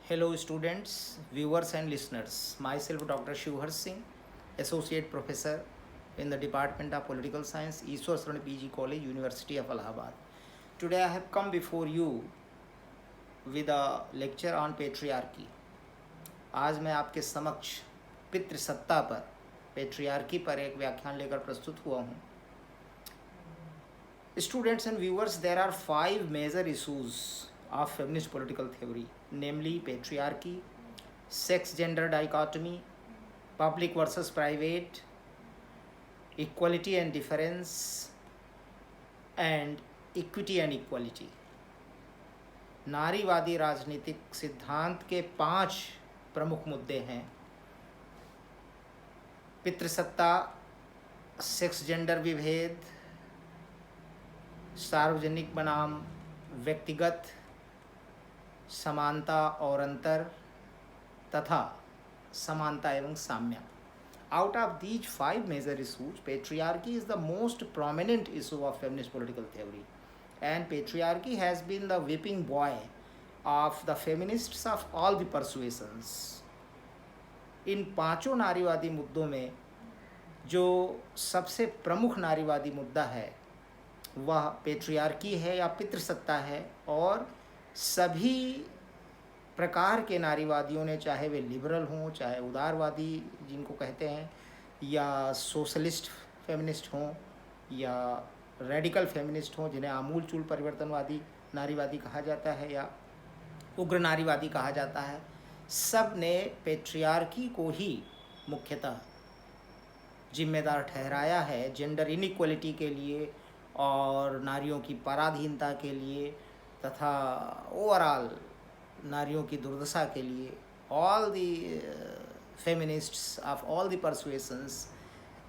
Hello, students, viewers, and listeners. Myself, Dr. Shivhar Singh, Associate Professor in the Department of Political Science, Ishwar Saran PG College, University of Allahabad. Today, I have come before you with a lecture on patriarchy. आज मैं आपके समक्ष पितृसत्ता पर, patriarchy पर एक व्याख्यान लेकर प्रस्तुत हुआ हूँ. Students and viewers, there are 5 major issues of feminist political theory, namely patriarchy, sex gender dichotomy, public versus private, equality and difference, and equity and equality. नारीवादी राजनीतिक सिद्धांत के 5 प्रमुख मुद्दे हैं. पितृसत्ता, सेक्स जेंडर विभेद, सार्वजनिक बनाम व्यक्तिगत, समानता और अंतर तथा समानता एवं साम्य. Out of these 5 major issues, patriarchy is the most prominent issue of feminist political theory, and patriarchy has been the whipping boy of the feminists of all the persuasions. इन 5 नारीवादी मुद्दों में जो सबसे प्रमुख नारीवादी मुद्दा है वह पेट्रियार्की है या पितृसत्ता है, और सभी प्रकार के नारीवादियों ने, चाहे वे लिबरल हों, चाहे उदारवादी जिनको कहते हैं, या सोशलिस्ट फेमिनिस्ट हों, या रेडिकल फेमिनिस्ट हों जिन्हें आमूल चूल परिवर्तनवादी नारीवादी कहा जाता है या उग्र नारीवादी कहा जाता है, सब ने पेट्रियार्की को ही मुख्यतः जिम्मेदार ठहराया है जेंडर इनइक्वलिटी के लिए और नारियों की पराधीनता के लिए तथा ओवरऑल नारियों की दुर्दशा के लिए. All the feminists of all the persuasions,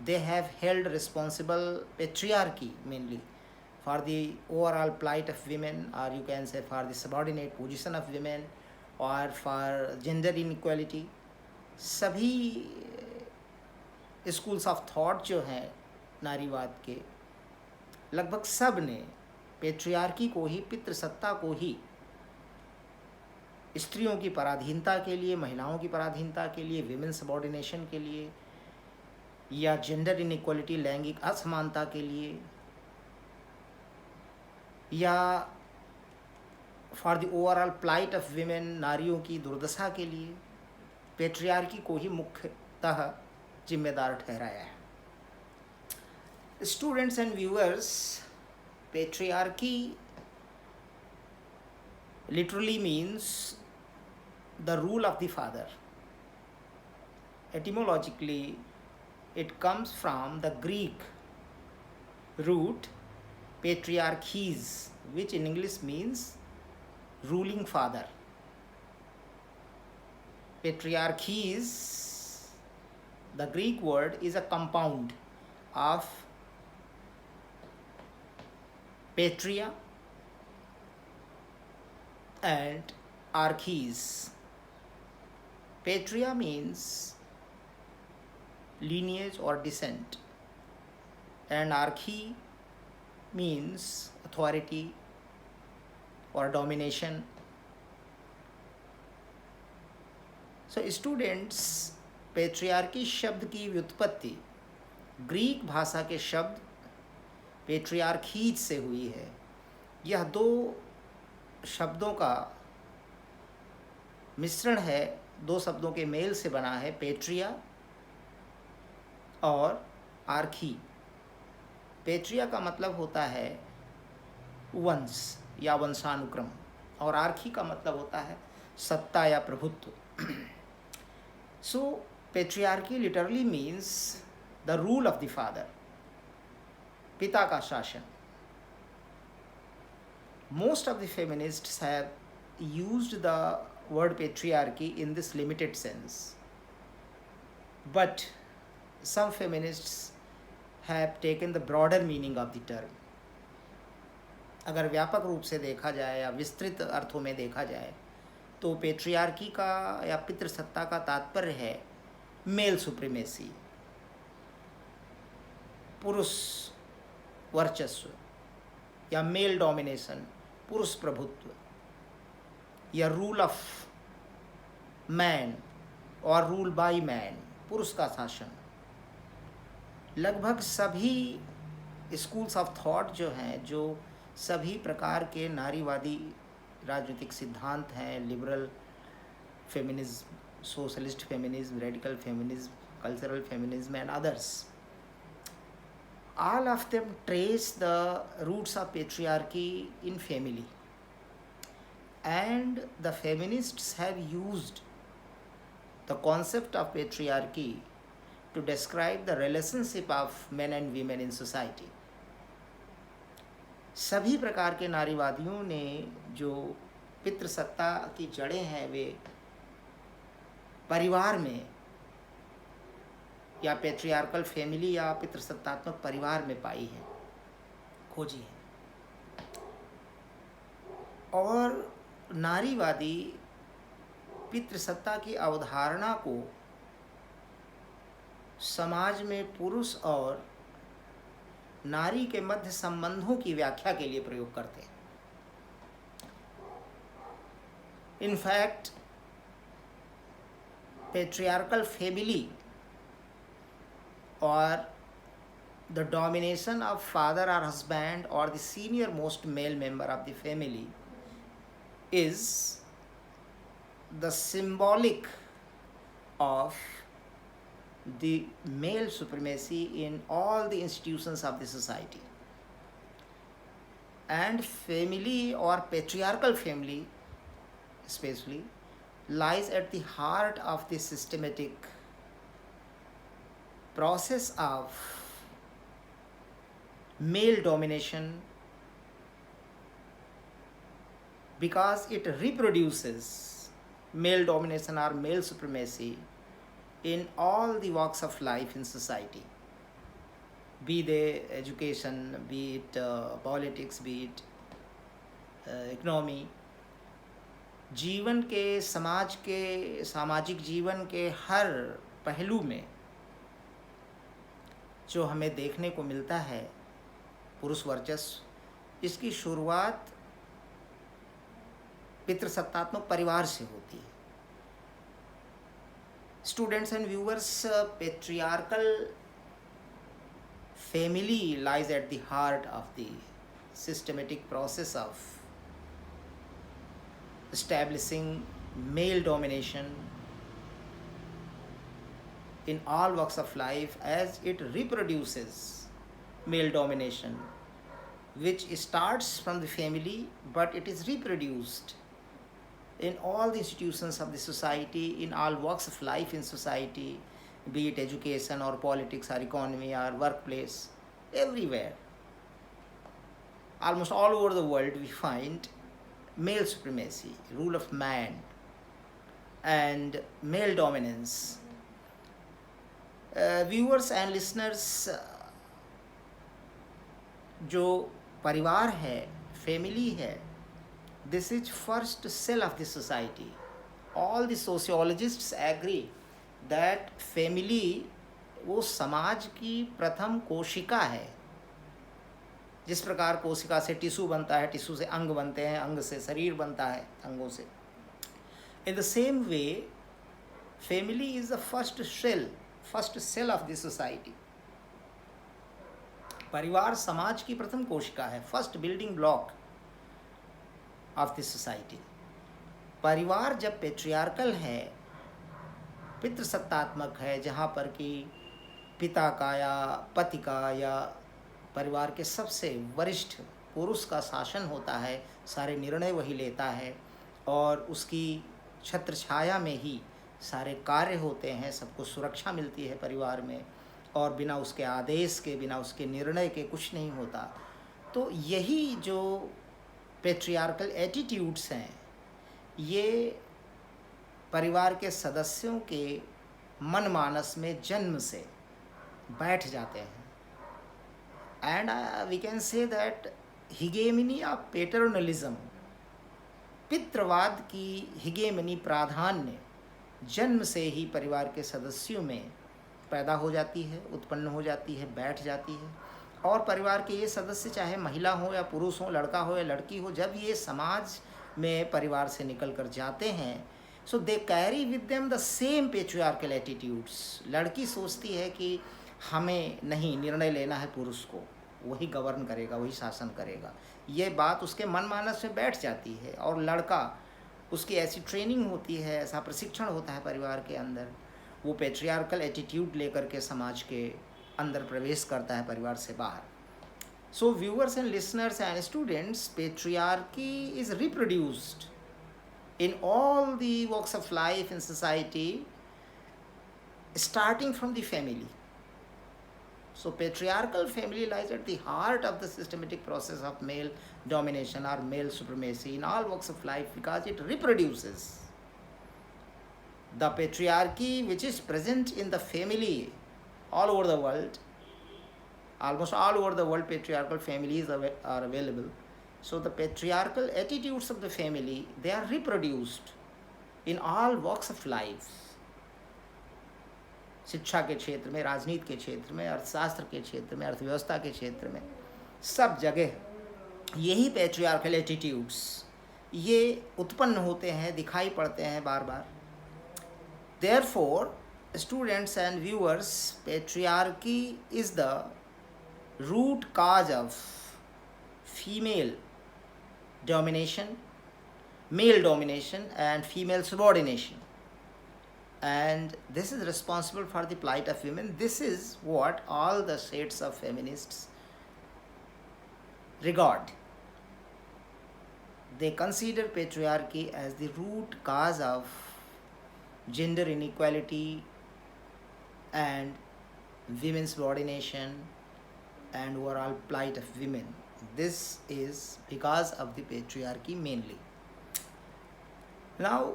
they have held responsible patriarchy mainly for the overall plight of women, or you can say for the subordinate position of women, or for gender inequality. सभी schools of thought जो हैं नारीवाद के, लगभग सब ने patriarchy को ही, पितृसत्ता को ही स्त्रियों की पराधीनता के लिए, महिलाओं की पराधीनता के लिए, विमेन सबॉर्डिनेशन के लिए, या जेंडर इनइक्वालिटी, लैंगिक असमानता के लिए, या for the overall plight of women, नारियों की दुर्दशा के लिए पेट्रियार्की को ही मुख्यतः जिम्मेदार ठहराया है. Students and viewers, patriarchy literally means the rule of the father. Etymologically, it comes from the Greek root patriarches, which in English means ruling father. Patriarches, the Greek word, is a compound of patria and arches. Patria means lineage or descent, and archy means authority or domination. So students, patriarchy शब्द की व्युत्पत्ति Greek भाषा के शब्द पेट्रियार्कीज से हुई है. यह 2 शब्दों का मिश्रण है, 2 शब्दों के मेल से बना है, पेट्रिया और आर्की. पेट्रिया का मतलब होता है वंश या वंशानुक्रम, और आर्की का मतलब होता है सत्ता या प्रभुत्व. So patriarchy literally means the rule of the father, पिता का शासन. Most of the feminists have used the word patriarchy in this limited sense, but some feminists have taken the broader meaning of the term. अगर व्यापक रूप से देखा जाए या विस्तृत अर्थों में देखा जाए तो पेट्रियार्की का या पितृसत्ता का तात्पर्य है मेल सुप्रीमेसी, पुरुष वर्चस्व, या मेल डोमिनेशन, पुरुष प्रभुत्व, या रूल ऑफ मैन और रूल बाय मैन, पुरुष का शासन। लगभग सभी स्कूल्स ऑफ थॉट जो हैं, जो सभी प्रकार के नारीवादी राजनीतिक सिद्धांत हैं, liberal feminism, socialist feminism, radical feminism, cultural feminism and others, all of them trace the roots of patriarchy in family, and the feminists have used the concept of patriarchy to describe the relationship of men and women in society. सभी प्रकार के नारीवादियों ने जो पितृसत्ता की जड़ें हैं वे परिवार में या पेट्रियार्कल फैमिली या पितृसत्तात्मक परिवार में पाई है, खोजी है। और नारीवादी पितृसत्ता की अवधारणा को समाज में पुरुष और नारी के मध्य संबंधों की व्याख्या के लिए प्रयोग करते हैं। In fact patriarchal family or the domination of father or husband or the senior most male member of the family is the symbolic of the male supremacy in all the institutions of the society. And family or patriarchal family especially lies at the heart of the systematic process of male domination, because it reproduces male domination or male supremacy in all the walks of life in society, be they education, be it politics, be it economy, जीवन के, समाज के, सामाजिक जीवन के हर पहलू में जो हमें देखने को मिलता है पुरुष वर्चस्व, इसकी शुरुआत पितृसत्तात्मक परिवार से होती है। Students and viewers, patriarchal family lies at the heart of the systematic process of establishing male domination in all walks of life, as it reproduces male domination which starts from the family, but it is reproduced in all the institutions of the society, in all walks of life in society, be it education or politics or economy or workplace, everywhere. Almost all over the world we find male supremacy, rule of man and male dominance. Viewers and listeners, जो परिवार है, family है, this is first cell of the society. All the sociologists agree that family वो समाज की प्रथम कोशिका है। जिस प्रकार कोशिका से टिश्यू बनता है, टिश्यू से अंग बनते हैं, अंग से शरीर बनता है, अंगों से, in the same way family is the first cell of the society. परिवार समाज की प्रथम कोशिका है, first building block of the society. परिवार जब पेट्रियार्कल है, पितृसत्तात्मक है, जहाँ पर कि पिता का या पति का या परिवार के सबसे वरिष्ठ पुरुष का शासन होता है, सारे निर्णय वही लेता है और उसकी छत्र छाया में ही सारे कार्य होते हैं, सबको सुरक्षा मिलती है परिवार में, और बिना उसके आदेश के, बिना उसके निर्णय के कुछ नहीं होता। तो यही जो पेट्रियार्कल एटीट्यूड्स हैं, ये परिवार के सदस्यों के मन मानस में जन्म से बैठ जाते हैं। And we can say that hegemony of paternalism, पितृवाद की हिगेमनी, प्राधान्य जन्म से ही परिवार के सदस्यों में पैदा हो जाती है, उत्पन्न हो जाती है, बैठ जाती है। और परिवार के ये सदस्य, चाहे महिला हो या पुरुष हो, लड़का हो या लड़की हो, जब ये समाज में परिवार से निकल कर जाते हैं, so they carry with them the same patriarchal attitudes. लड़की सोचती है कि हमें नहीं निर्णय लेना है पुरुष को, वही गवर्न करेगा, वही शासन करेगा. ये बात उसके मन मानस में बैठ जाती है. और लड़का, उसकी ऐसी ट्रेनिंग होती है, ऐसा प्रशिक्षण होता है परिवार के अंदर, वो पेट्रियार्कल एटीट्यूड लेकर के समाज के अंदर प्रवेश करता है परिवार से बाहर. So viewers and listeners and students, patriarchy is reproduced in all the walks of life in society, starting from the family. So patriarchal family lies at the heart of the systematic process of male domination or male supremacy in all walks of life, because it reproduces the patriarchy which is present in the family all over the world. Almost all over the world patriarchal families are available. So the patriarchal attitudes of the family, they are reproduced in all walks of life. शिक्षा के क्षेत्र में, राजनीति के क्षेत्र में, अर्थशास्त्र के क्षेत्र में, अर्थव्यवस्था के क्षेत्र में, सब जगह यही पेट्रियार्कल एटीट्यूड्स ये उत्पन्न होते हैं, दिखाई पड़ते हैं बार बार. Therefore, students and viewers, patriarchy is the root cause of female domination, male domination and female subordination, and this is responsible for the plight of women. This is what all the shades of feminists regard. They consider patriarchy as the root cause of gender inequality and women's subordination and overall plight of women. This is because of the patriarchy mainly. Now,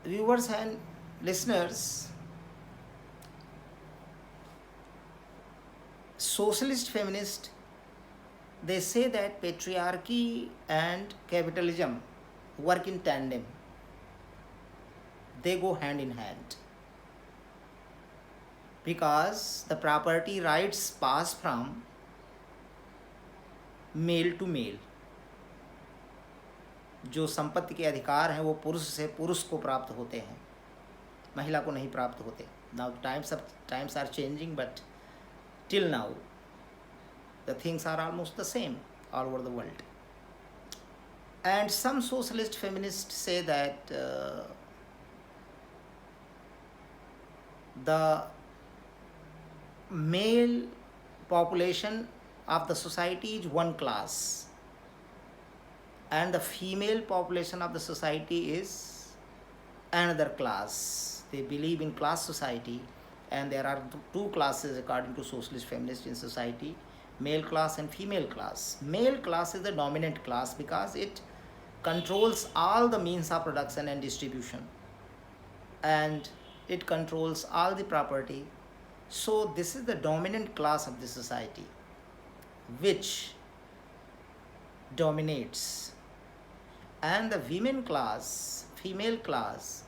viewers and listeners, socialist feminists, they say that patriarchy and capitalism work in tandem. They go hand in hand, because the property rights pass from male to male. जो संपत्ति के अधिकार हैं वो पुरुष से पुरुष को प्राप्त होते हैं, महिला को नहीं प्राप्त होते. Now times are changing, but till now the things are almost the same all over the world. And some socialist feminist say that the male population of the society is one class and the female population of the society is another class. They believe in class society, and there are two classes according to socialist feminists in society: male class and female class. Male class is the dominant class because it controls all the means of production and distribution, and it controls all the property. So this is the dominant class of the society which dominates. And the women class, female class,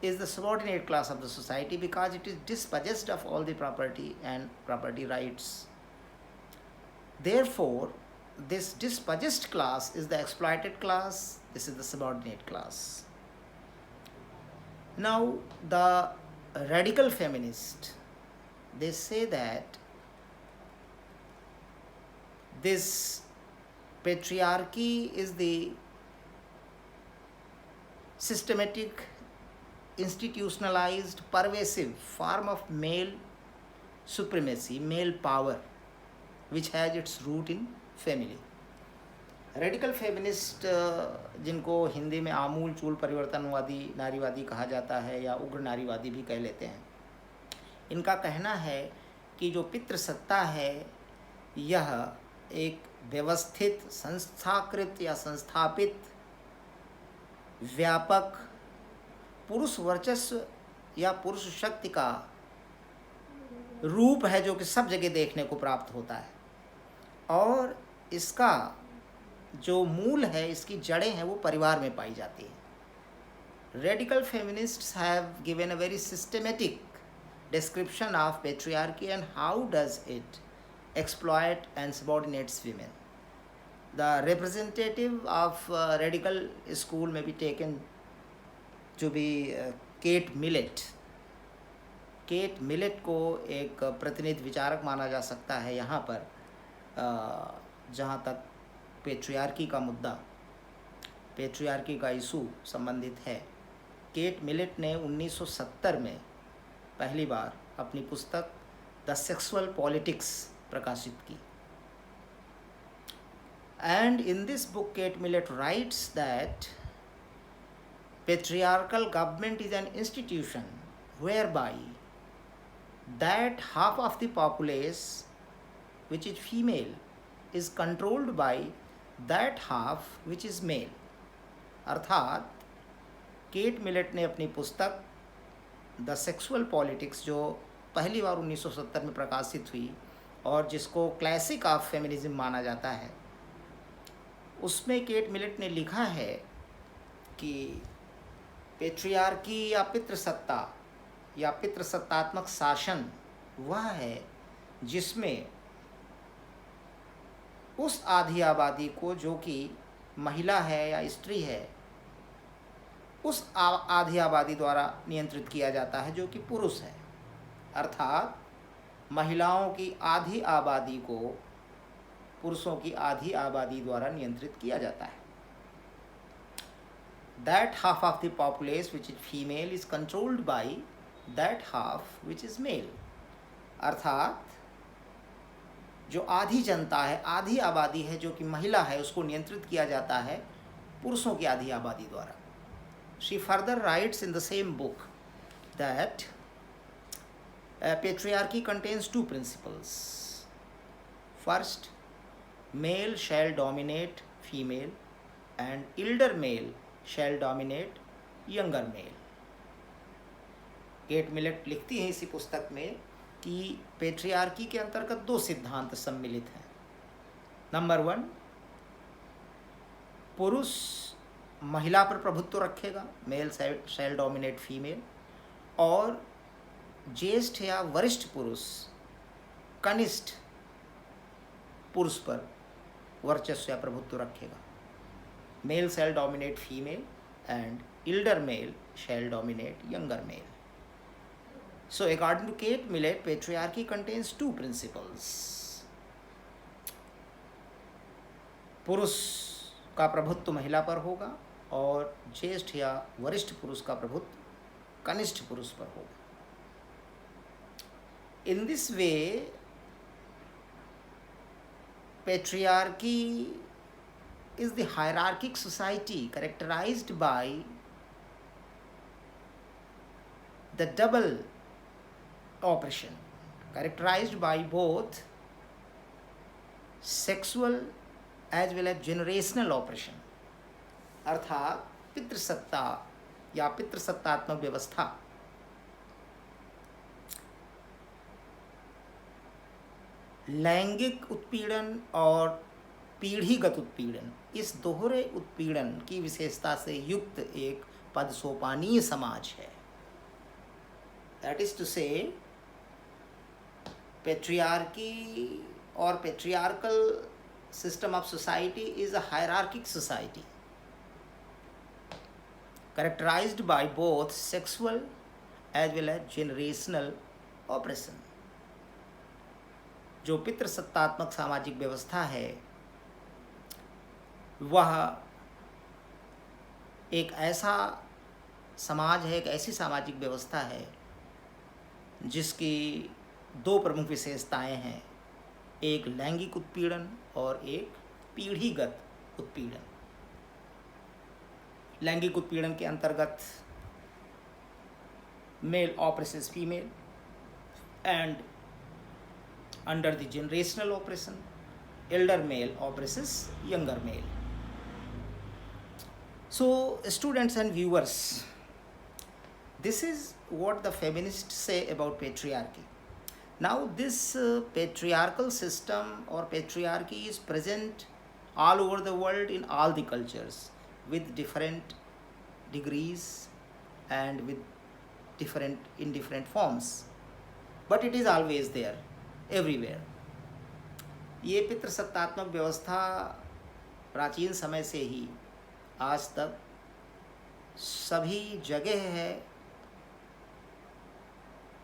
is the subordinate class of the society because it is dispossessed of all the property and property rights. Therefore, this dispossessed class is the exploited class. This is the subordinate class. Now, the radical feminist, they say that this patriarchy is the systematic, institutionalized, pervasive form of male supremacy, male power, which has its root in family. Radical feminist, जिनको हिंदी में आमूल चूल परिवर्तनवादी नारीवादी कहा जाता है या उग्र नारीवादी भी कह लेते हैं, इनका कहना है कि जो पितृसत्ता है यह एक व्यवस्थित, संस्थाकृत या संस्थापित, व्यापक पुरुष वर्चस्व या पुरुष शक्ति का रूप है जो कि सब जगह देखने को प्राप्त होता है, और इसका जो मूल है, इसकी जड़ें हैं, वो परिवार में पाई जाती है. Radical feminists have given a very systematic description of patriarchy and how does it exploit and subordinates women. The representative of radical school may be taken to be cat millet को एक प्रतिनिधि विचारक माना जा सकता है यहाँ पर, जहाँ तक पेट्रियार्की का मुद्दा, पेट्रियार्की का इशू संबंधित है। केट मिलेट ने 1970 में पहली बार अपनी पुस्तक द सेक्सुअल पॉलिटिक्स प्रकाशित की। And in this book cat millet rights that patriarchal government is an institution whereby that half of the populace which is female is controlled by that half which is male। अर्थात cat millet ने अपनी पुस्तक the sexual politics, जो पहली बार 1970 में प्रकाशित हुई और जिसको क्लासिक ऑफ फेमिनिज्म माना जाता है, उसमें केट मिलेट ने लिखा है कि पेट्रियार्की या पितृसत्ता या पितृसत्तात्मक शासन वह है जिसमें उस आधी आबादी को, जो कि महिला है या स्त्री है, उस आधी आबादी द्वारा नियंत्रित किया जाता है जो कि पुरुष है। अर्थात महिलाओं की आधी आबादी को पुरुषों की आधी आबादी द्वारा नियंत्रित किया जाता है। That half of the populace which is female is controlled by that half which is male। अर्थात जो आधी जनता है, आधी आबादी है जो कि महिला है, उसको नियंत्रित किया जाता है पुरुषों की आधी आबादी द्वारा। She further writes in the same book that patriarchy contains two principles. First, male shall dominate female and elder male shall dominate younger male। Cat millet लिखती है इसी पुस्तक में कि पेट्रियार्की के अंतर्गत दो सिद्धांत सम्मिलित हैं। नंबर 1, पुरुष महिला पर प्रभुत्व रखेगा, मेल शैल डोमिनेट फीमेल, और ज्येष्ठ या वरिष्ठ पुरुष कनिष्ठ पुरुष पर वर्चस्व या प्रभुत्व रखेगा। Male shall dominate female and elder male shall dominate younger male। So according to Kate Millett, patriarchy contains two principles। पुरुष का प्रभुत्व महिला पर होगा और ज्येष्ठ या वरिष्ठ पुरुष का प्रभुत्व कनिष्ठ पुरुष पर होगा। In this way, patriarchy is the hierarchic society characterized by the double oppression, characterized by both sexual as well as generational oppression। अर्थात पितृसत्ता या पितृसत्तात्मक व्यवस्था लैंगिक उत्पीड़न और पीढ़ीगत उत्पीड़न, इस दोहरे उत्पीड़न की विशेषता से युक्त एक पदसोपानीय समाज है। दैट इज टू से, पेट्रियार्की और patriarchal system of society is a hierarchic society characterized by both sexual as well as generational oppression। जो पितृसत्तात्मक सामाजिक व्यवस्था है वह एक ऐसा समाज है, एक ऐसी सामाजिक व्यवस्था है जिसकी दो प्रमुख विशेषताएं हैं, एक लैंगिक उत्पीड़न और एक पीढ़ीगत उत्पीड़न। लैंगिक उत्पीड़न के अंतर्गत male oppresses female and under the generational operation elder male oppresses younger male. So students and viewers, this is what the feminists say about patriarchy। Now this patriarchal system or patriarchy is present all over the world in all the cultures with different degrees and with different forms, but it is always there everywhere। ये पितृसत्तात्मक व्यवस्था प्राचीन समय से ही आज तक सभी जगह है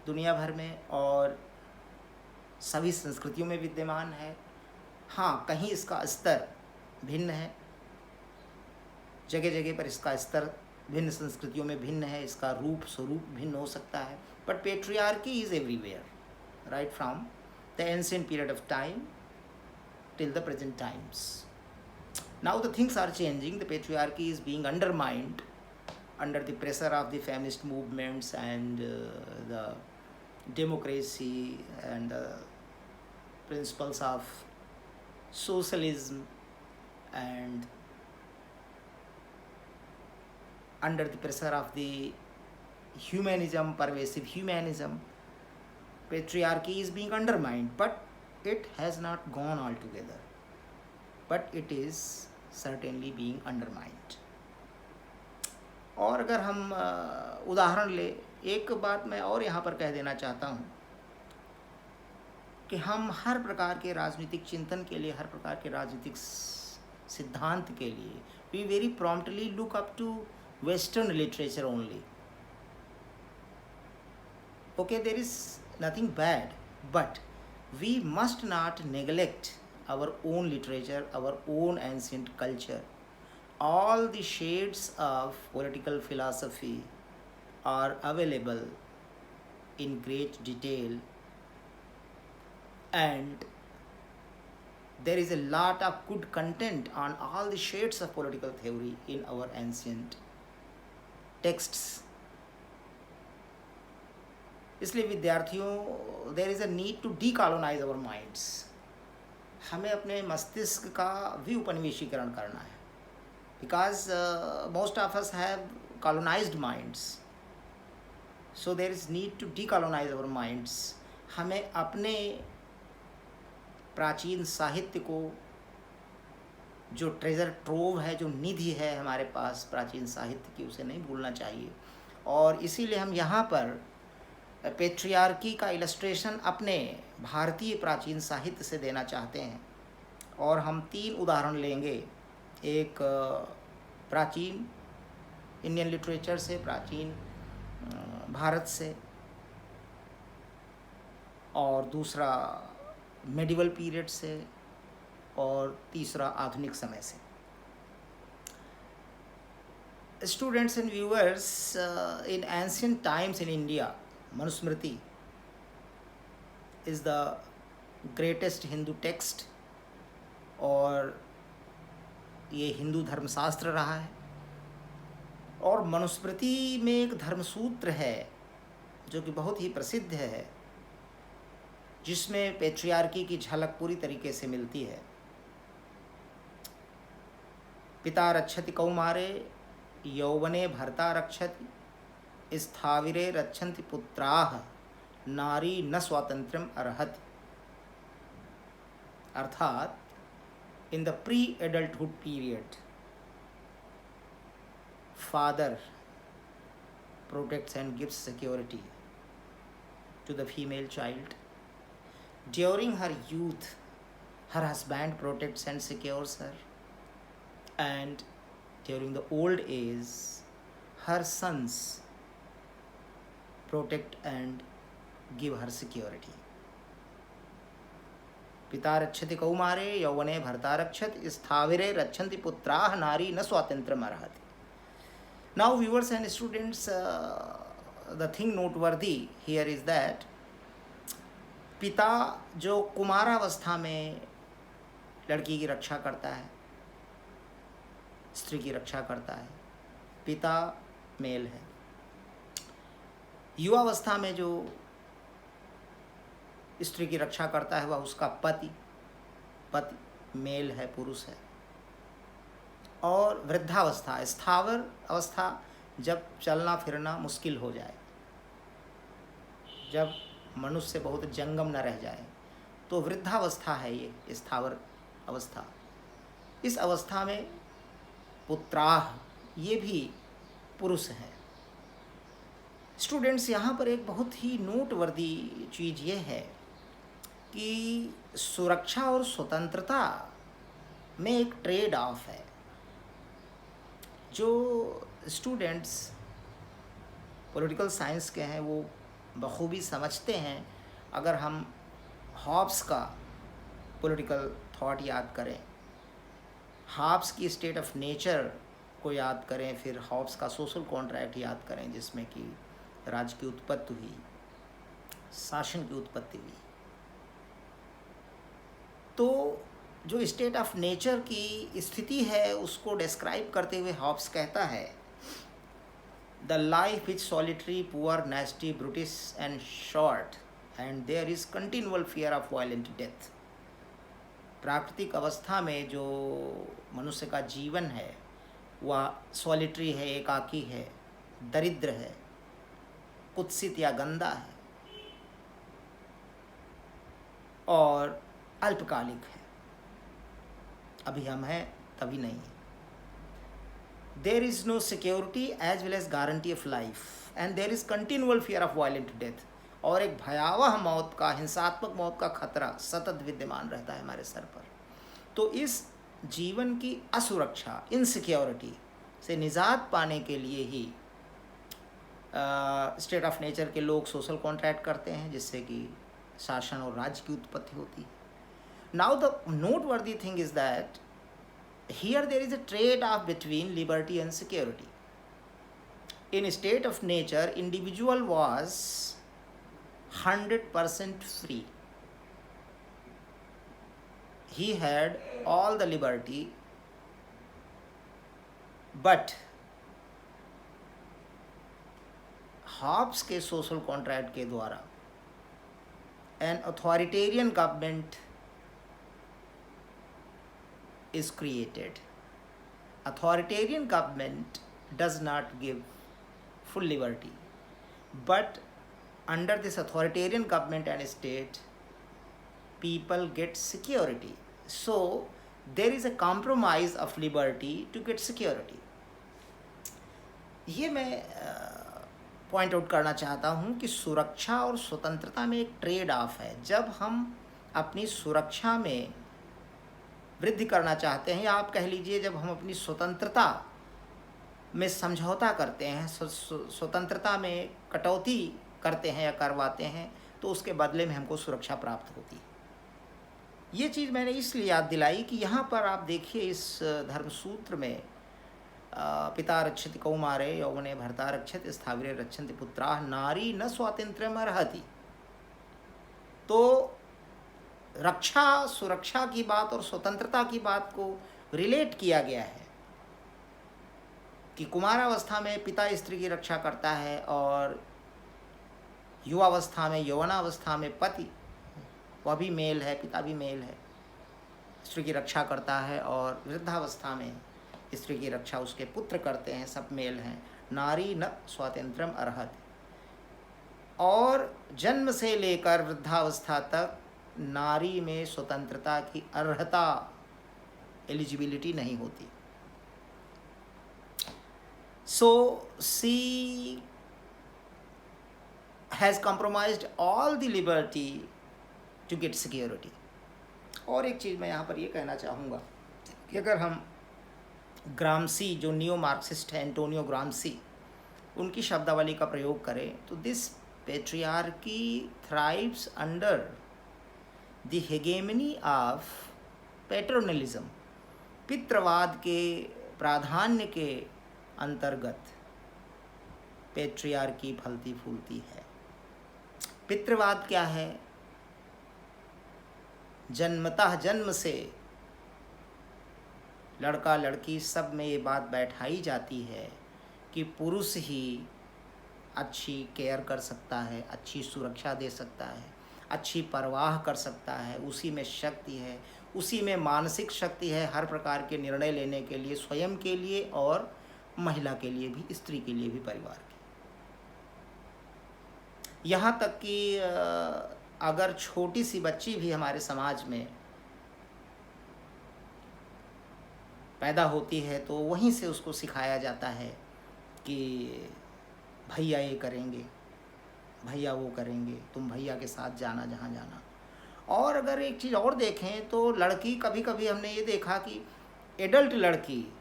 दुनिया भर में और सभी संस्कृतियों में विद्यमान है। हाँ, कहीं इसका स्तर भिन्न है, जगह जगह पर इसका स्तर भिन्न संस्कृतियों में भिन्न है, इसका रूप स्वरूप भिन्न हो सकता है, but patriarchy is everywhere, right from the ancient period of time till the present times. Now the things are changing. The patriarchy is being undermined under the pressure of the feminist movements and the democracy and the principles of socialism, and under the pressure of the humanism, pervasive humanism, patriarchy is being undermined, but it has not gone altogether, but it is certainly being undermined. और अगर हम उदाहरण ले, एक बात मैं और यहाँ पर कह देना चाहता हूँ कि हम हर प्रकार के राजनीतिक चिंतन के लिए, हर प्रकार के राजनीतिक सिद्धांत के लिए we very promptly look up to Western literature only. Okay, there is nothing bad, but we must not neglect our own literature, our own ancient culture. All the shades of political philosophy are available in great detail, and there is a lot of good content on all the shades of political theory in our ancient texts. इसलिए विद्यार्थियों, there is a need to decolonise our minds. हमें अपने मस्तिष्क का भी उपनिवेशीकरण करना है, because most of us have colonised minds, so there is need to decolonise our minds. हमें अपने प्राचीन साहित्य को, जो ट्रेजर ट्रोव है, जो निधि है हमारे पास प्राचीन साहित्य की, उसे नहीं भूलना चाहिए. और इसीलिए हम यहाँ पर पेट्रियार्की का इलस्ट्रेशन अपने भारतीय प्राचीन साहित्य से देना चाहते हैं. और हम 3 उदाहरण लेंगे. एक प्राचीन इंडियन लिटरेचर से, प्राचीन भारत से, और दूसरा मेडिवल पीरियड से, और तीसरा आधुनिक समय से. Students and viewers, in ancient times in India, Manusmriti is the greatest Hindu text, और ये हिंदू धर्मशास्त्र रहा है. और मनुस्मृति में एक धर्मसूत्र है जो कि बहुत ही प्रसिद्ध है, जिसमें पेट्रियार्की की झलक पूरी तरीके से मिलती है. पिता रक्षति कौमारे यौवने भर्ता रक्षति स्थाविरे रक्षन्ति पुत्राः नारी न स्वातंत्र्यम अर्हति. अर्थात in the pre-adulthood period, father protects and gives security to the female child. During her youth, her husband protects and secures her, and during the old age, her sons protect and give her security. पिता रक्षति कौमारे यौवने भर्ता रक्षति स्थाविरे रक्षन्ति पुत्राः नारी न स्वातंत्र्यम अर्हति. Now viewers and students, the thing noteworthy here is that पिता जो कुमारावस्था में लड़की की रक्षा करता है, स्त्री की रक्षा करता है, पिता मेल है. युवावस्था में जो स्त्री की रक्षा करता है वह उसका पति मेल है, पुरुष है. और वृद्धावस्था, स्थावर अवस्था, जब चलना फिरना मुश्किल हो जाए, जब मनुष्य बहुत जंगम न रह जाए, तो वृद्धावस्था है ये स्थावर अवस्था. इस अवस्था में पुत्राः, ये भी पुरुष हैं. स्टूडेंट्स, यहाँ पर एक बहुत ही नोटवर्दी चीज़ ये है कि सुरक्षा और स्वतंत्रता में एक ट्रेड ऑफ है. जो स्टूडेंट्स पॉलिटिकल साइंस के हैं वो बखूबी समझते हैं। अगर हम हॉब्स का पॉलिटिकल थॉट याद करें, हॉब्स की स्टेट ऑफ नेचर को याद करें, फिर हॉब्स का सोशल कॉन्ट्रैक्ट याद करें जिसमें कि राज्य की उत्पत्ति हुई, शासन की उत्पत्ति हुई, तो जो स्टेट ऑफ नेचर की स्थिति है उसको डिस्क्राइब करते हुए हॉब्स कहता है, the life is solitary, poor, nasty, brutish and short, and there is continual fear of violent death. प्राकृतिक अवस्था में जो मनुष्य का जीवन है वह सॉलिटरी है, एकाकी है, दरिद्र है, कुत्सित या गंदा है और अल्पकालिक है। अभी हम हैं तभी नहीं है। There is no security as well as guarantee of life and there is continual fear of violent death. और एक भयावह मौत का, हिंसात्मक मौत का खतरा सतत विद्यमान रहता है हमारे सर पर। तो इस जीवन की असुरक्षा, इनसिक्योरिटी से निजात पाने के लिए ही स्टेट ऑफ नेचर के लोग सोशल कॉन्ट्रैक्ट करते हैं जिससे कि शासन और राज्य की उत्पत्ति होती है। Now the noteworthy thing is that here there is a trade-off between liberty and security. In a state of nature, individual was 100% free. He had all the liberty, but Hobbes के social contract के द्वारा an authoritarian government is created. Authoritarian government does not give full liberty, but under this authoritarian government and state, people get security. So there is a compromise of liberty to get security. ये मैं point out करना चाहता हूँ कि सुरक्षा और स्वतंत्रता में एक ट्रेड ऑफ है। जब हम अपनी सुरक्षा में वृद्धि करना चाहते हैं, या आप कह लीजिए जब हम अपनी स्वतंत्रता में समझौता करते हैं, स्वतंत्रता में कटौती करते हैं या करवाते हैं, तो उसके बदले में हमको सुरक्षा प्राप्त होती है। ये चीज़ मैंने इसलिए याद दिलाई कि यहाँ पर आप देखिए इस धर्मसूत्र में पिता रक्षति कौमारे यौवने भर्ता रक्षत स्थाविरे रक्षन्ति पुत्राः नारी न स्वातंत्र्यम अर्हति। तो रक्षा, सुरक्षा की बात और स्वतंत्रता की बात को रिलेट किया गया है कि कुमारावस्था में पिता स्त्री की रक्षा करता है और युवावस्था में, यौवनावस्था में पति, वह भी मेल है, पिता भी मेल है, स्त्री की रक्षा करता है, और वृद्धावस्था में स्त्री की रक्षा उसके पुत्र करते हैं, सब मेल हैं। नारी न स्वातंत्र्यम अर्हति। और जन्म से लेकर वृद्धावस्था तक नारी में स्वतंत्रता की अर्हता, एलिजिबिलिटी नहीं होती। सो सी has compromised all the liberty to get security. और एक चीज़ मैं यहाँ पर ये कहना चाहूँगा कि अगर हम ग्रामसी, जो नियो मार्क्सिस्ट है एंटोनियो ग्रामसी, उनकी शब्दावली का प्रयोग करें तो this patriarchy thrives under the hegemony of paternalism. पितृवाद के प्राधान्य के अंतर्गत पेट्रियार्की फलती फूलती है। पितृवाद क्या है? जन्मतः, जन्म से लड़का लड़की सब में ये बात बैठाई जाती है कि पुरुष ही अच्छी केयर कर सकता है, अच्छी सुरक्षा दे सकता है, अच्छी परवाह कर सकता है, उसी में शक्ति है, उसी में मानसिक शक्ति है हर प्रकार के निर्णय लेने के लिए, स्वयं के लिए और महिला के लिए भी, स्त्री के लिए भी, परिवार के। यहाँ तक कि अगर छोटी सी बच्ची भी हमारे समाज में पैदा होती है तो वहीं से उसको सिखाया जाता है कि भैया ये करेंगे, भैया वो करेंगे, तुम भैया के साथ जाना जहाँ जाना। और अगर एक चीज़ और देखें तो लड़की, कभी कभी हमने ये देखा कि एडल्ट लड़की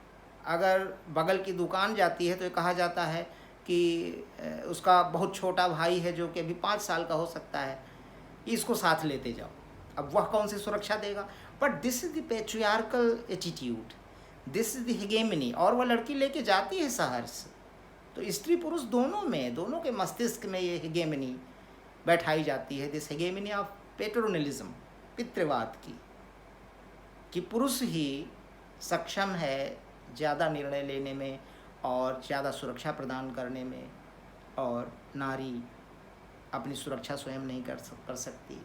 अगर बगल की दुकान जाती है तो ये कहा जाता है कि उसका बहुत छोटा भाई है जो कि अभी 5 साल का हो सकता है, इसको साथ लेते जाओ। अब वह कौन सी सुरक्षा देगा? But this is the patriarchal attitude, this is the hegemony. और वह लड़की लेके जाती है शहर से, तो स्त्री पुरुष दोनों में, दोनों के मस्तिष्क में ये हेगेमनी बैठाई जाती है, दिस हेगेमनी ऑफ पेट्रोनलिज्म, पितृवाद की, कि पुरुष ही सक्षम है ज़्यादा निर्णय लेने में और ज़्यादा सुरक्षा प्रदान करने में, और नारी अपनी सुरक्षा स्वयं नहीं कर सकती,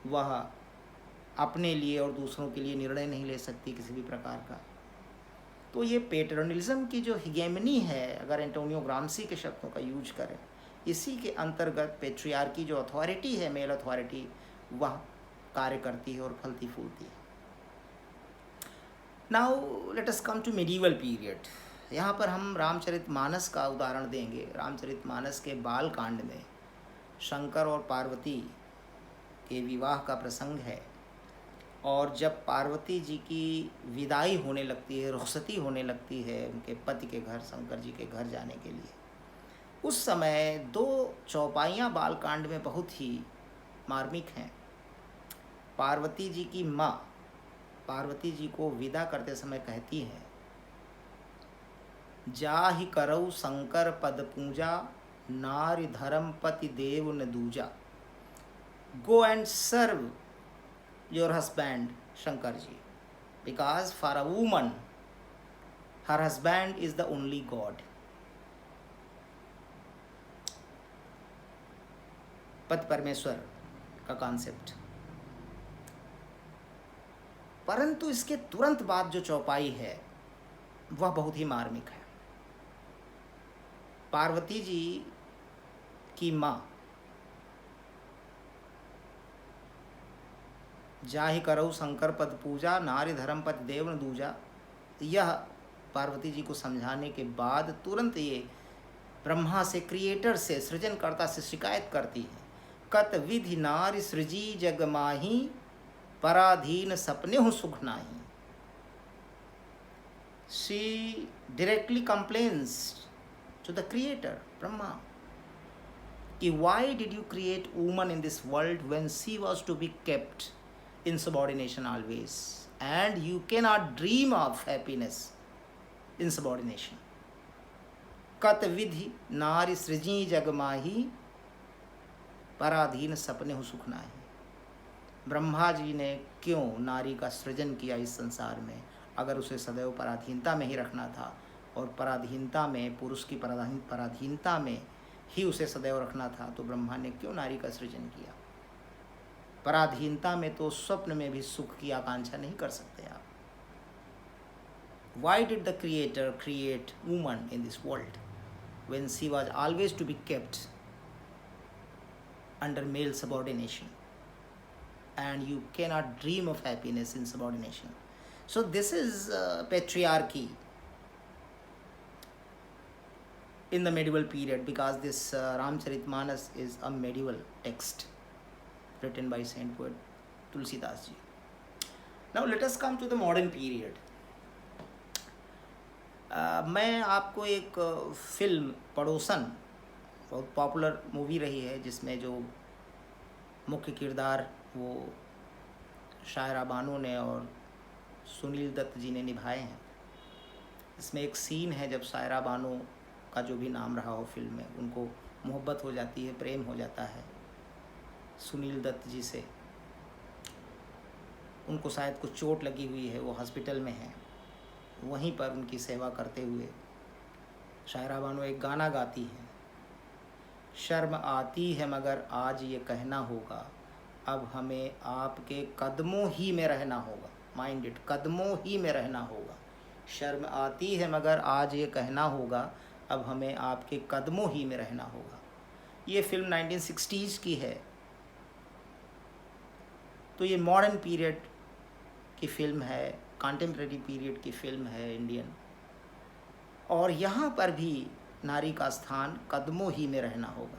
वह अपने लिए और दूसरों के लिए निर्णय नहीं ले सकती किसी भी प्रकार का। तो ये पेट्रोनलिज्म की जो हिगेमनी है, अगर एंटोनियो ग्राम्सी के शब्दों का यूज करें, इसी के अंतर्गत पेट्रियार्की जो अथॉरिटी है, मेल अथॉरिटी, वह कार्य करती है और फलती फूलती है। Now let us come to medieval period. यहाँ पर हम रामचरितमानस का उदाहरण देंगे। रामचरितमानस के बाल कांड में शंकर और पार्वती के विवाह का प्रसंग है, और जब पार्वती जी की विदाई होने लगती है, रुखसती होने लगती है उनके पति के घर, शंकर जी के घर जाने के लिए, उस समय 2 चौपाइयाँ बालकांड में बहुत ही मार्मिक हैं। पार्वती जी की माँ पार्वती जी को विदा करते समय कहती है, जाहि करऊ शंकर पद पूजा, नारी धर्म पति देव न दूजा। Go and serve your husband Shankar ji, because for a woman her husband is the only god. पति परमेश्वर का कॉन्सेप्ट। परंतु इसके तुरंत बाद जो चौपाई है वह बहुत ही मार्मिक है। पार्वती जी की माँ, जाहि करऊ शंकर पद पूजा, नारी धर्म पति देव न दूजा, यह पार्वती जी को समझाने के बाद तुरंत ये ब्रह्मा से, क्रिएटर से, सृजनकर्ता से शिकायत करती है, कत विधि नारी सृजी जग माही, पराधीन सपने हूँ सुख नाही। She directly complains to the creator, Brahma, कि why did you create woman in this world when she was to be kept in subordination always, and you cannot dream of happiness in subordination. कत विधि नारी सृजी जग माही, पराधीन सपने हूँ सुख नाही। ब्रह्मा जी ने क्यों नारी का सृजन किया इस संसार में, अगर उसे सदैव पराधीनता में ही रखना था, और पराधीनता में, पुरुष की पराधीनता में ही उसे सदैव रखना था, तो ब्रह्मा ने क्यों नारी का सृजन किया? पराधीनता में तो स्वप्न में भी सुख की आकांक्षा नहीं कर सकते आप। Why did the creator create woman in this world when she was always to be kept under male subordination, and you cannot dream of happiness in subordination? So this is patriarchy in the medieval period, because this Ramcharitmanas is a medieval text written by Saint poet Tulsidas ji. Now let us come to the modern period. मैं आपको एक film पड़ोसन, बहुत popular movie रही है, जिसमें जो मुख्य किरदार वो शायरा बानो ने और सुनील दत्त जी ने निभाए हैं। इसमें एक सीन है जब शायरा बानो का जो भी नाम रहा हो फिल्म में, उनको मोहब्बत हो जाती है, प्रेम हो जाता है सुनील दत्त जी से। उनको शायद कुछ चोट लगी हुई है, वो हॉस्पिटल में है। वहीं पर उनकी सेवा करते हुए शायरा बानो एक गाना गाती हैं, शर्म आती है मगर आज ये कहना होगा, अब हमें आपके कदमों ही में रहना होगा। माइंड इट, कदमों ही में रहना होगा। शर्म आती है मगर आज ये कहना होगा, अब हमें आपके कदमों ही में रहना होगा। ये फिल्म 1960s की है। तो ये मॉडर्न पीरियड की फिल्म है, कॉन्टेम्परेरी पीरियड की फिल्म है इंडियन, और यहाँ पर भी नारी का स्थान कदमों ही में रहना होगा,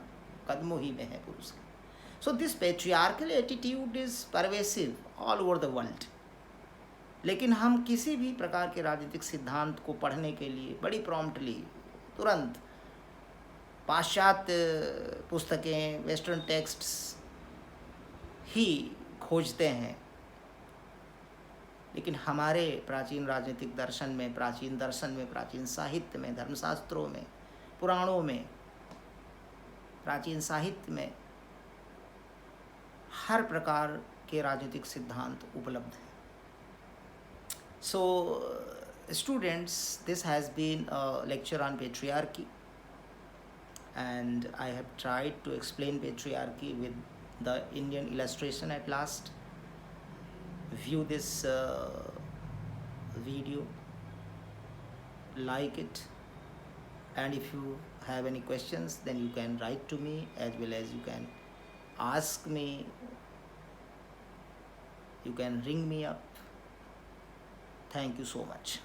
कदमों ही में है पुरुष का। So this patriarchal attitude is pervasive all over the world. लेकिन हम किसी भी प्रकार के राजनीतिक सिद्धांत को पढ़ने के लिए बड़ी प्रॉम्प्टली, तुरंत पाश्चात्य पुस्तकें, वेस्टर्न टेक्स्ट्स ही खोजते हैं, लेकिन हमारे प्राचीन राजनीतिक दर्शन में, प्राचीन दर्शन में, प्राचीन साहित्य में, धर्मशास्त्रों में, पुराणों में, प्राचीन साहित्य में हर प्रकार के राजनीतिक सिद्धांत उपलब्ध हैं. So, students, this has been a lecture on patriarchy, and I have tried to explain patriarchy with the Indian illustration at last. View this video, like it, and if you have any questions, then you can write to me, as well as you can ask me, you can ring me up. Thank you so much.